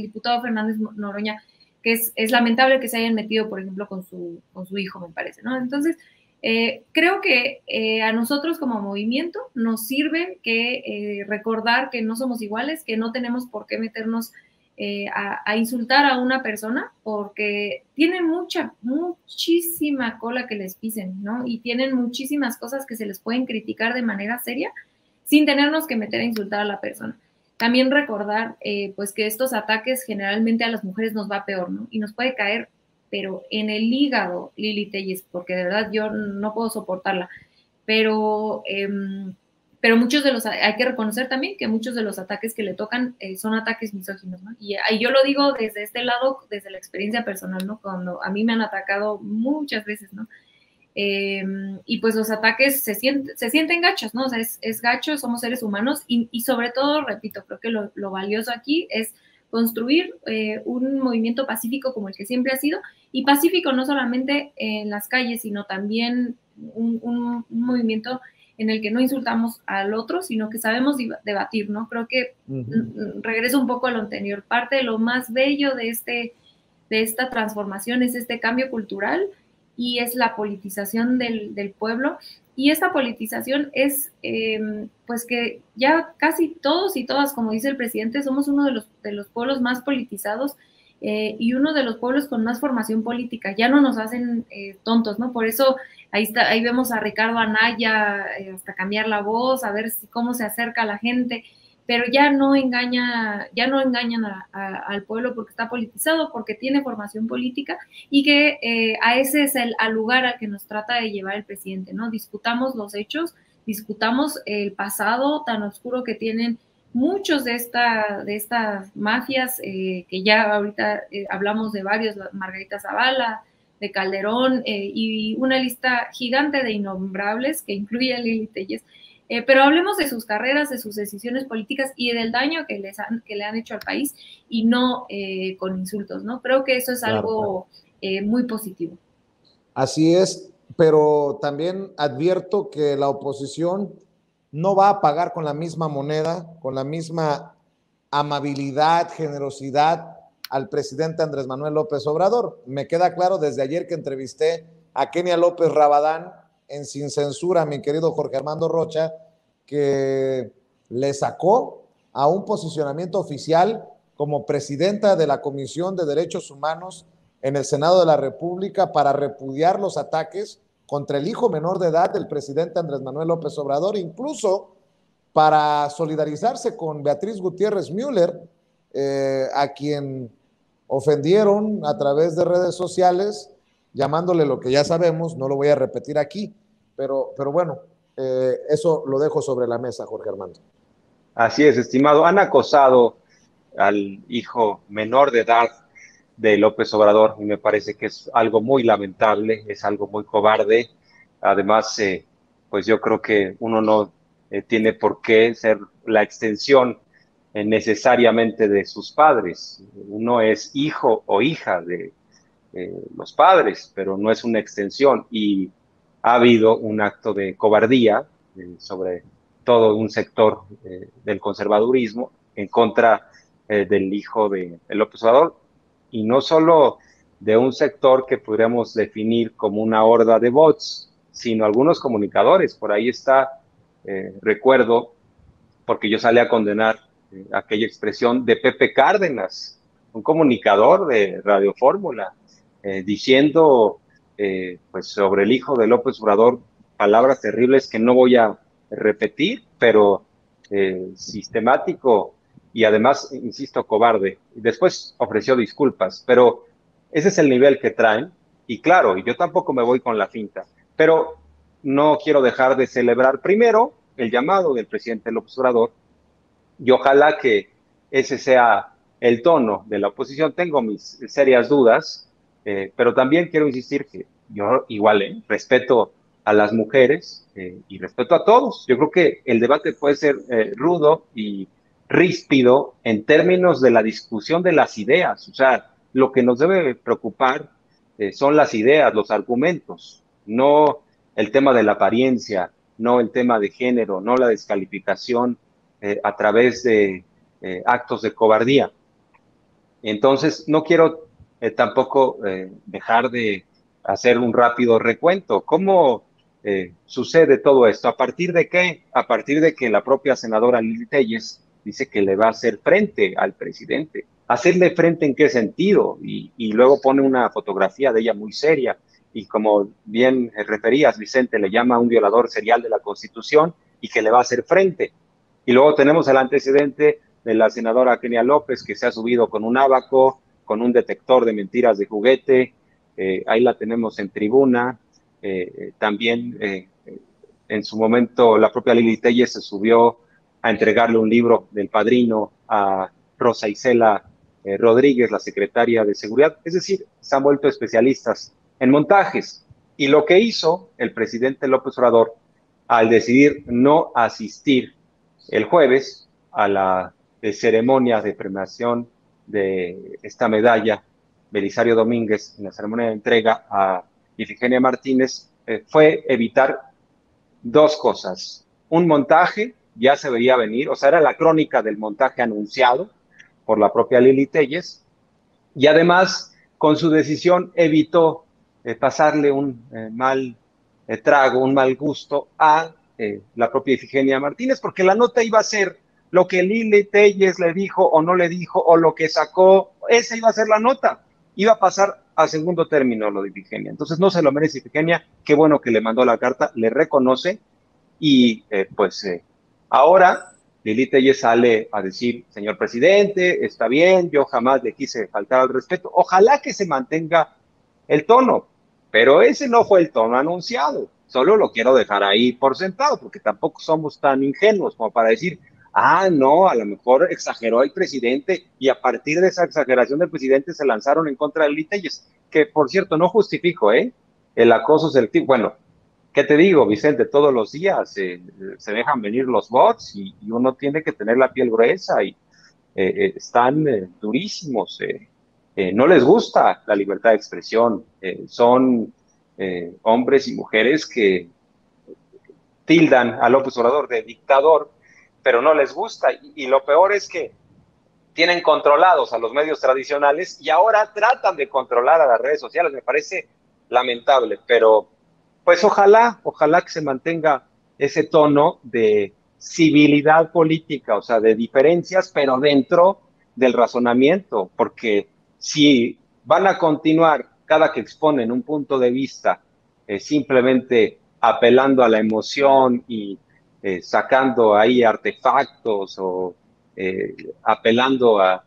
diputado Fernández Noroña, que es lamentable que se hayan metido, por ejemplo, con su hijo, me parece, ¿no? Entonces, creo que a nosotros como movimiento nos sirve que recordar que no somos iguales, que no tenemos por qué meternos a insultar a una persona, porque tienen muchísima cola que les pisen, ¿no? Y tienen muchísimas cosas que se les pueden criticar de manera seria sin tenernos que meter a insultar a la persona. También recordar, pues, que estos ataques generalmente a las mujeres nos va peor, ¿no? Y nos puede caer, pero en el hígado, Lili Téllez, porque de verdad yo no puedo soportarla. Pero muchos de hay que reconocer también que muchos de los ataques que le tocan son ataques misóginos, ¿no? Y yo lo digo desde este lado, desde la experiencia personal, ¿no? Cuando a mí me han atacado muchas veces, ¿no? Y pues los ataques se sienten gachos, ¿no? O sea, es gacho, somos seres humanos, y sobre todo, repito, creo que lo valioso aquí es construir un movimiento pacífico como el que siempre ha sido, y pacífico no solamente en las calles, sino también un movimiento en el que no insultamos al otro, sino que sabemos debatir, ¿no? Creo que regreso un poco a lo anterior. Parte de lo más bello de esta transformación es este cambio cultural, y es la politización del pueblo. Y esta politización es, pues, que ya casi todos y todas, como dice el presidente, somos uno de los pueblos más politizados, y uno de los pueblos con más formación política. Ya no nos hacen tontos, ¿no? Por eso ahí vemos a Ricardo Anaya hasta cambiar la voz, a ver cómo se acerca a la gente, pero ya no engañan al pueblo, porque está politizado, porque tiene formación política, y que a ese es al lugar al que nos trata de llevar el presidente, ¿no? Discutamos los hechos, discutamos el pasado tan oscuro que tienen muchos de estas mafias, que ya ahorita hablamos de varios, Margarita Zavala, de Calderón, y una lista gigante de innombrables que incluye a Lili Telles. Pero hablemos de sus carreras, de sus decisiones políticas y del daño que le han hecho al país, y no con insultos, ¿no? Creo que eso es algo muy positivo. Así es, pero también advierto que la oposición no va a pagar con la misma moneda, con la misma amabilidad, generosidad al presidente Andrés Manuel López Obrador. Me queda claro desde ayer que entrevisté a Kenia López Rabadán en Sin Censura, mi querido Jorge Armando Rocha, que le sacó a un posicionamiento oficial como presidenta de la Comisión de Derechos Humanos en el Senado de la República para repudiar los ataques contra el hijo menor de edad del presidente Andrés Manuel López Obrador, incluso para solidarizarse con Beatriz Gutiérrez Müller, a quien ofendieron a través de redes sociales, llamándole lo que ya sabemos, no lo voy a repetir aquí, pero bueno, eso lo dejo sobre la mesa, Jorge Armando. Así es, estimado. Han acosado al hijo menor de edad de López Obrador y me parece que es algo muy lamentable, es algo muy cobarde. Además, pues yo creo que uno no tiene por qué ser la extensión necesariamente de sus padres. Uno es hijo o hija de los padres, pero no es una extensión, y ha habido un acto de cobardía sobre todo un sector del conservadurismo en contra del hijo de López Obrador, y no solo de un sector que podríamos definir como una horda de bots, sino algunos comunicadores. Por ahí está, recuerdo, porque yo salí a condenar aquella expresión de Pepe Cárdenas, un comunicador de Radio Fórmula, diciendo pues sobre el hijo de López Obrador palabras terribles que no voy a repetir, pero sistemático y además, insisto, cobarde. Después ofreció disculpas, pero ese es el nivel que traen. Y claro, yo tampoco me voy con la finta, pero no quiero dejar de celebrar primero el llamado del presidente López Obrador, y ojalá que ese sea el tono de la oposición. Tengo mis serias dudas, pero también quiero insistir que yo igual respeto a las mujeres y respeto a todos. Yo creo que el debate puede ser rudo y ríspido en términos de la discusión de las ideas. O sea, lo que nos debe preocupar son las ideas, los argumentos, no el tema de la apariencia, no el tema de género, no la descalificación a través de actos de cobardía. Entonces, no quiero tampoco dejar de hacer un rápido recuento. ¿Cómo sucede todo esto? ¿A partir de qué? A partir de que la propia senadora Lili Telles dice que le va a hacer frente al presidente. ¿Hacerle frente en qué sentido? Y luego pone una fotografía de ella muy seria, y como bien referías, Vicente, le llama a un violador serial de la Constitución y que le va a hacer frente. Y luego tenemos el antecedente de la senadora Kenia López, que se ha subido con un ábaco, con un detector de mentiras de juguete. Ahí la tenemos en tribuna. También en su momento la propia Lili Telles se subió a entregarle un libro del Padrino a Rosa Isela Rodríguez, la secretaria de Seguridad. Es decir, se han vuelto especialistas en montajes. Y lo que hizo el presidente López Obrador al decidir no asistir el jueves a la ceremonia de premiación de esta medalla Belisario Domínguez, en la ceremonia de entrega a Ifigenia Martínez, fue evitar dos cosas. Un montaje, ya se veía venir, o sea, era la crónica del montaje anunciado por la propia Lili Telles, y además, con su decisión, evitó pasarle un mal trago, un mal gusto a la propia Ifigenia Martínez, porque la nota iba a ser lo que Lili Telles le dijo o no le dijo, o lo que sacó, esa iba a ser la nota. Iba a pasar a segundo término lo de Ifigenia. Entonces no se lo merece Ifigenia. Qué bueno que le mandó la carta, le reconoce, y ahora Lili Telles sale a decir: señor presidente, está bien, yo jamás le quise faltar al respeto. Ojalá que se mantenga el tono, pero ese no fue el tono anunciado. Solo lo quiero dejar ahí por sentado, porque tampoco somos tan ingenuos como para decir: no, a lo mejor exageró el presidente y a partir de esa exageración del presidente se lanzaron en contra de Lili Telles, que por cierto no justifico, el acoso selectivo. Bueno, ¿qué te digo, Vicente? Todos los días se dejan venir los bots y uno tiene que tener la piel gruesa y están durísimos. No les gusta la libertad de expresión. Son hombres y mujeres que tildan a López Obrador de dictador, pero no les gusta. Y lo peor es que tienen controlados a los medios tradicionales y ahora tratan de controlar a las redes sociales. Me parece lamentable, pero pues ojalá que se mantenga ese tono de civilidad política, o sea, de diferencias, pero dentro del razonamiento, porque si van a continuar cada que exponen un punto de vista simplemente apelando a la emoción y sacando ahí artefactos o apelando a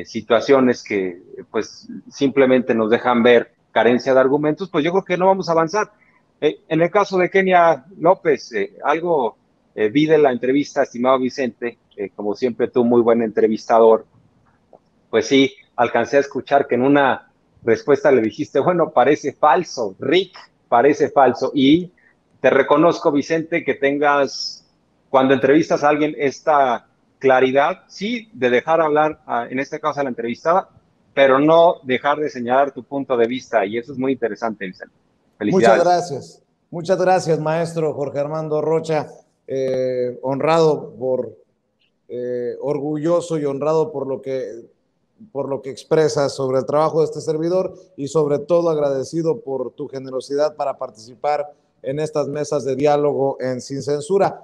situaciones que pues simplemente nos dejan ver carencia de argumentos, pues yo creo que no vamos a avanzar. En el caso de Kenia López, algo vi de la entrevista, estimado Vicente, como siempre tú, muy buen entrevistador, pues sí, alcancé a escuchar que en una respuesta le dijiste, bueno, parece falso, Rick, parece falso, y te reconozco, Vicente, que tengas, cuando entrevistas a alguien, esta claridad, sí, de dejar hablar, en este caso a la entrevistada, pero no dejar de señalar tu punto de vista, y eso es muy interesante, Vicente. Felicidades. Muchas gracias, maestro Jorge Armando Rocha, honrado orgulloso y honrado por lo que expresas sobre el trabajo de este servidor y sobre todo agradecido por tu generosidad para participar en estas mesas de diálogo en Sin Censura.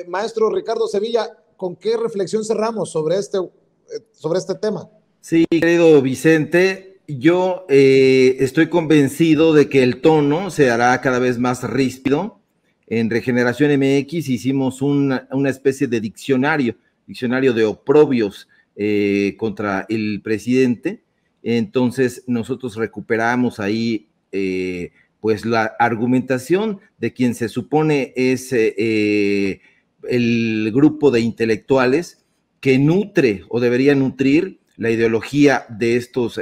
Maestro Ricardo Sevilla, ¿con qué reflexión cerramos sobre este tema? Sí, querido Vicente, yo estoy convencido de que el tono se hará cada vez más ríspido. En Regeneración MX hicimos una especie de diccionario de oprobios contra el presidente. Entonces nosotros recuperamos ahí pues la argumentación de quien se supone es el grupo de intelectuales que nutre o debería nutrir la ideología de estos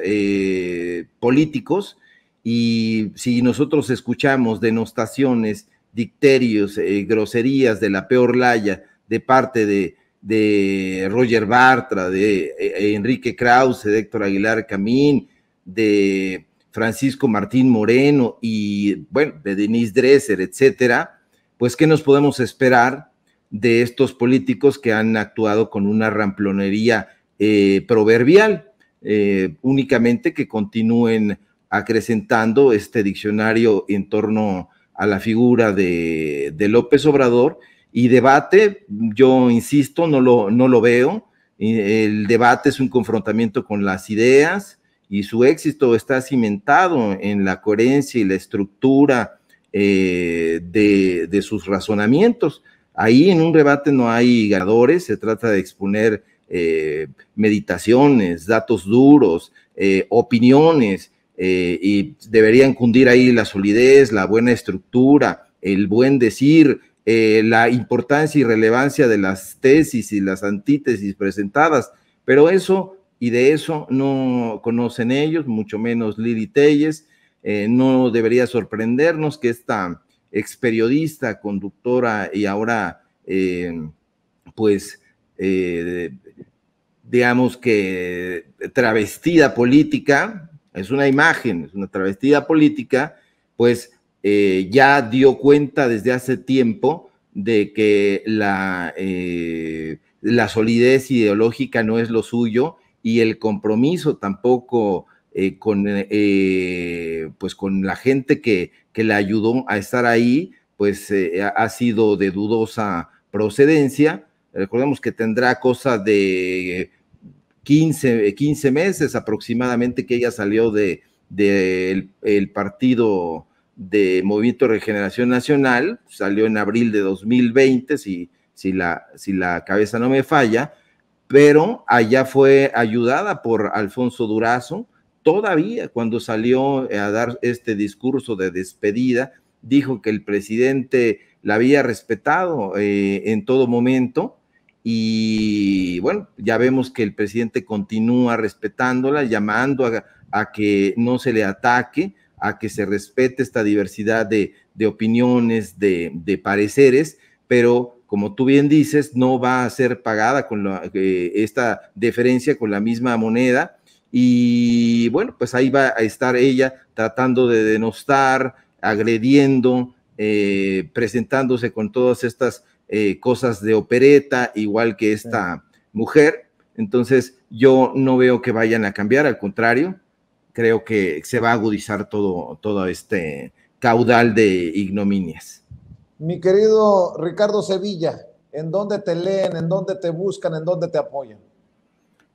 políticos. Y si nosotros escuchamos denostaciones, dicterios, groserías de la peor laya de parte de Roger Bartra, de Enrique Krause, de Héctor Aguilar Camín, de Francisco Martín Moreno y, bueno, de Denise Dresser, etcétera, pues, ¿qué nos podemos esperar de estos políticos que han actuado con una ramplonería proverbial? Únicamente que continúen acrecentando este diccionario en torno a la figura de López Obrador. Y debate, yo insisto, no lo veo. El debate es un confrontamiento con las ideas y su éxito está cimentado en la coherencia y la estructura de sus razonamientos. Ahí en un debate no hay ganadores, se trata de exponer meditaciones, datos duros, opiniones, y deberían cundir ahí la solidez, la buena estructura, el buen decir, la importancia y relevancia de las tesis y las antítesis presentadas, pero eso y de eso no conocen ellos, mucho menos Lili Telles. No debería sorprendernos que esta experiodista, conductora y ahora pues digamos que travestida política, es una imagen, es una travestida política, pues ya dio cuenta desde hace tiempo de que la solidez ideológica no es lo suyo y el compromiso tampoco pues con la gente que le ayudó a estar ahí, pues ha sido de dudosa procedencia. Recordemos que tendrá cosa de 15 meses aproximadamente que ella salió del partido de Movimiento de Regeneración Nacional, salió en abril de 2020, si la cabeza no me falla, pero allá fue ayudada por Alfonso Durazo. Todavía cuando salió a dar este discurso de despedida, dijo que el presidente la había respetado en todo momento y bueno, ya vemos que el presidente continúa respetándola, llamando a que no se le ataque, a que se respete esta diversidad de opiniones, de pareceres, pero como tú bien dices, no va a ser pagada con esta deferencia con la misma moneda, y bueno, pues ahí va a estar ella tratando de denostar, agrediendo, presentándose con todas estas cosas de opereta, igual que esta mujer. Entonces yo no veo que vayan a cambiar, al contrario, creo que se va a agudizar todo este caudal de ignominias. Mi querido Ricardo Sevilla, ¿en dónde te leen, en dónde te buscan, en dónde te apoyan?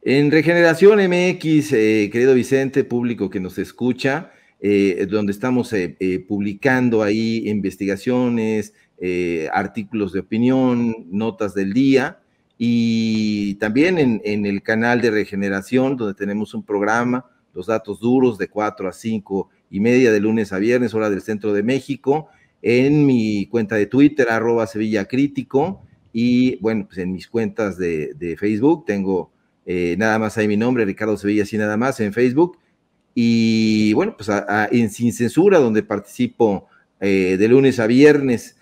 En Regeneración MX, querido Vicente, público que nos escucha, donde estamos publicando ahí investigaciones, artículos de opinión, notas del día, y también en el canal de Regeneración, donde tenemos un programa, Los Datos Duros, de 4 a 5:30 de lunes a viernes, hora del centro de México, en mi cuenta de Twitter, @SevillaCrítico, y bueno, pues en mis cuentas de Facebook tengo nada más hay mi nombre, Ricardo Sevilla, así nada más, en Facebook, y bueno, pues en Sin Censura, donde participo de lunes a viernes,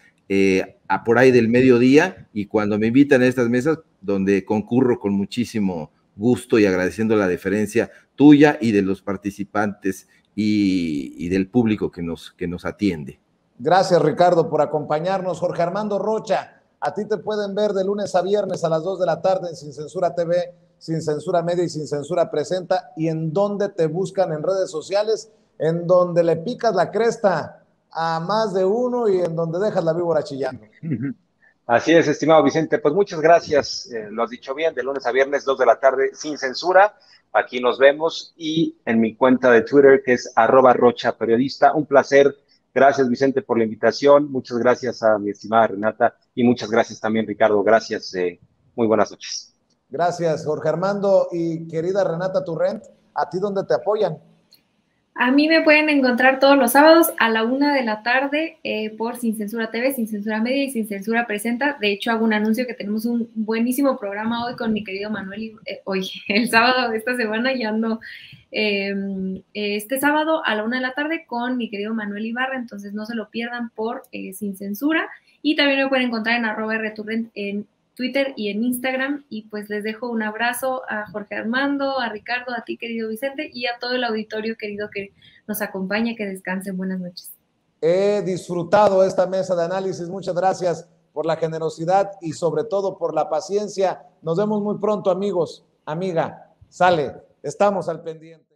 a por ahí del mediodía, y cuando me invitan a estas mesas, donde concurro con muchísimo gusto y agradeciendo la deferencia tuya y de los participantes y del público que nos atiende. Gracias, Ricardo, por acompañarnos. Jorge Armando Rocha, a ti te pueden ver de lunes a viernes a las 2 de la tarde en Sin Censura TV, Sin Censura Media y Sin Censura Presenta. ¿Y en dónde te buscan en redes sociales? En donde le picas la cresta a más de uno y en donde dejas la víbora chillando. Así es, estimado Vicente. Pues muchas gracias. Lo has dicho bien, de lunes a viernes, 2 de la tarde, Sin Censura. Aquí nos vemos, y en mi cuenta de Twitter, que es @RochaPeriodista. Un placer. Gracias, Vicente, por la invitación. Muchas gracias a mi estimada Renata, y muchas gracias también, Ricardo. Gracias. Muy buenas noches. Gracias, Jorge Armando. Y querida Renata Turrent, ¿a ti dónde te apoyan? A mí me pueden encontrar todos los sábados a la 1 de la tarde por Sin Censura TV, Sin Censura Media y Sin Censura Presenta. De hecho, hago un anuncio que tenemos un buenísimo programa hoy con mi querido Manuel. Hoy, el sábado de esta semana, ya ando este sábado a la 1 de la tarde con mi querido Manuel Ibarra. Entonces no se lo pierdan por Sin Censura. Y también me pueden encontrar en @rturrent en Twitter y en Instagram. Y pues les dejo un abrazo a Jorge Armando, a Ricardo, a ti, querido Vicente, y a todo el auditorio querido que nos acompaña. Que descansen. Buenas noches. He disfrutado esta mesa de análisis. Muchas gracias por la generosidad y sobre todo por la paciencia. Nos vemos muy pronto, amigos. Amiga, sale. Estamos al pendiente.